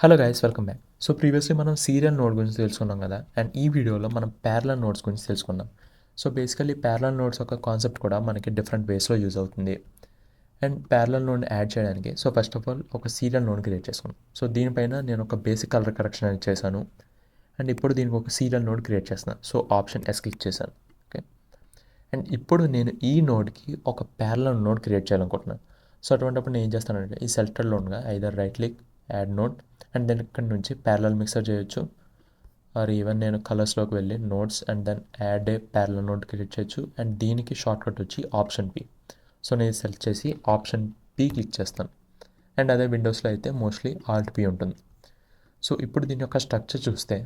Hello guys, welcome back. So previously మనం serial node గురించి తెలుసుకున్నాం కదా, అండ్ ఈ వీడియోలో మనం ప్యారలల్ నోడ్స్ గురించి తెలుసుకుందాం. సో బేసికలీ ప్యారలల్ నోడ్స్ యొక్క కాన్సెప్ట్ కూడా మనకి డిఫరెంట్ వేస్లో యూజ్ అవుతుంది. అండ్ ప్యారలల్ నోడ్ని యాడ్ చేయడానికి ఫస్ట్ ఆఫ్ ఆల్ ఒక సీరియల్ నోడ్ క్రియేట్ చేసుకున్నాం. సో దీనిపైన నేను ఒక బేసిక్ కలర్ కరెక్షన్ అనేది చేశాను. అండ్ ఇప్పుడు దీనికి ఒక సీరియల్ నోడ్ క్రియేట్ చేస్తున్నాను. సో ఆప్షన్ ఎస్ క్లిక్ చేశాను. ఓకే. అండ్ ఇప్పుడు నేను ఈ నోడ్కి ఒక ప్యారలల్ నోడ్ క్రియేట్ చేయాలనుకుంటున్నాను. సో అటువంటిప్పుడు నేను ఏం చేస్తానంటే ఈ సెలెక్టెడ్ లోన్గా either right click, add node, and then ఇక్కడ నుంచి ప్యారలల్ మిక్సర్ చేయొచ్చు. ఆర్ ఈవెన్ నేను కలర్స్లోకి వెళ్ళి notes and then add a parallel node create చేయొచ్చు. అండ్ దీనికి షార్ట్ కట్ వచ్చి ఆప్షన్ పి. సో నేను సెలెక్ట్ చేసి ఆప్షన్ పి క్లిక్ చేస్తాను. అండ్ అదే విండోస్లో అయితే మోస్ట్లీ ఆల్ట్ పి ఉంటుంది. సో ఇప్పుడు దీని యొక్క స్ట్రక్చర్ చూస్తే,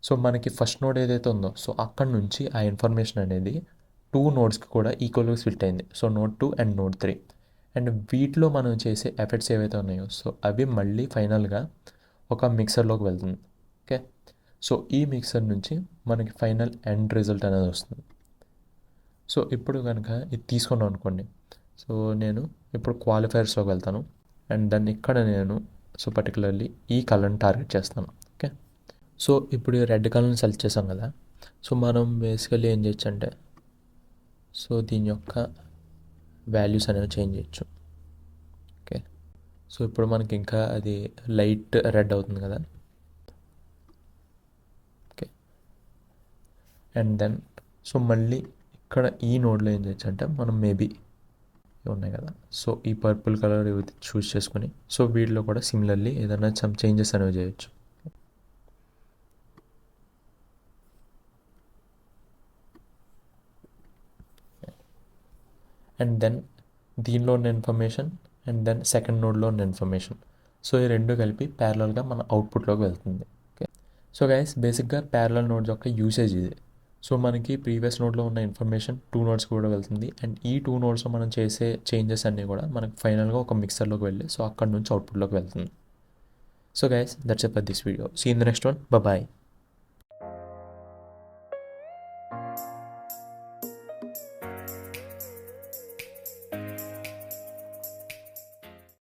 సో మనకి ఫస్ట్ నోడ్ ఏదైతే ఉందో సో అక్కడ నుంచి ఆ ఇన్ఫర్మేషన్ అనేది టూ నోడ్స్కి కూడా ఈక్వల్గా స్ప్లిట్ అయింది. So node 2 and node 3. And వీటిలో మనం చేసే ఎఫెక్ట్స్ ఏవైతే ఉన్నాయో సో అవి మళ్ళీ ఫైనల్గా ఒక మిక్సర్లోకి వెళ్తుంది. ఓకే. సో ఈ మిక్సర్ నుంచి మనకి ఫైనల్ ఎండ్ రిజల్ట్ అనేది వస్తుంది. సో ఇప్పుడు కనుక ఇది తీసుకున్నాం అనుకోండి, సో నేను ఇప్పుడు క్వాలిఫైర్స్లోకి వెళ్తాను. అండ్ దాన్ని ఇక్కడ నేను సో పర్టికులర్లీ ఈ కలర్ని టార్గెట్ చేస్తాను. ఓకే. సో ఇప్పుడు ఈ రెడ్ కలర్ని సెలెక్ట్ చేసాం కదా, సో మనం బేసికలీ ఏం చేయొచ్చు అంటే సో దీని యొక్క వాల్యూస్ అనేవి చేంజ్ చేయొచ్చు. ఓకే. సో ఇప్పుడు మనకి ఇంకా అది లైట్ రెడ్ అవుతుంది కదా. ఓకే. అండ్ దెన్ సో మళ్ళీ ఇక్కడ ఈ నోడ్లో ఏం చేయొచ్చు అంటే మనం మేబీ ఉన్నాయి కదా, సో ఈ పర్పుల్ కలర్ ఇవి చూస్ చేసుకొని సో వీటిలో కూడా సిమిలర్లీ ఏదైనా సమ్ చేంజెస్ అనేవి చేయొచ్చు. అండ్ దెన్ దీనిలో ఉన్న ఇన్ఫర్మేషన్ అండ్ దెన్ సెకండ్ నోడ్లో ఉన్న ఇన్ఫర్మేషన్ సో ఈ రెండు కలిపి ప్యారలల్గా మన అవుట్పుట్లోకి వెళ్తుంది. ఓకే. సో గైస్ బేసిక్గా ప్యారలల్ నోడ్స్ యొక్క యూసేజ్ ఇది. సో మనకి ప్రీవియస్ నోడ్లో ఉన్న ఇన్ఫర్మేషన్ టూ నోడ్స్కి కూడా వెళ్తుంది. అండ్ ఈ టూ నోడ్స్లో మనం చేసే చేంజెస్ అన్నీ కూడా మనకి ఫైనల్గా ఒక మిక్సర్లోకి వెళ్ళి సో అక్కడ నుంచి అవుట్పుట్లోకి వెళ్తుంది. So guys that's it for this video. See in the next one. Bye.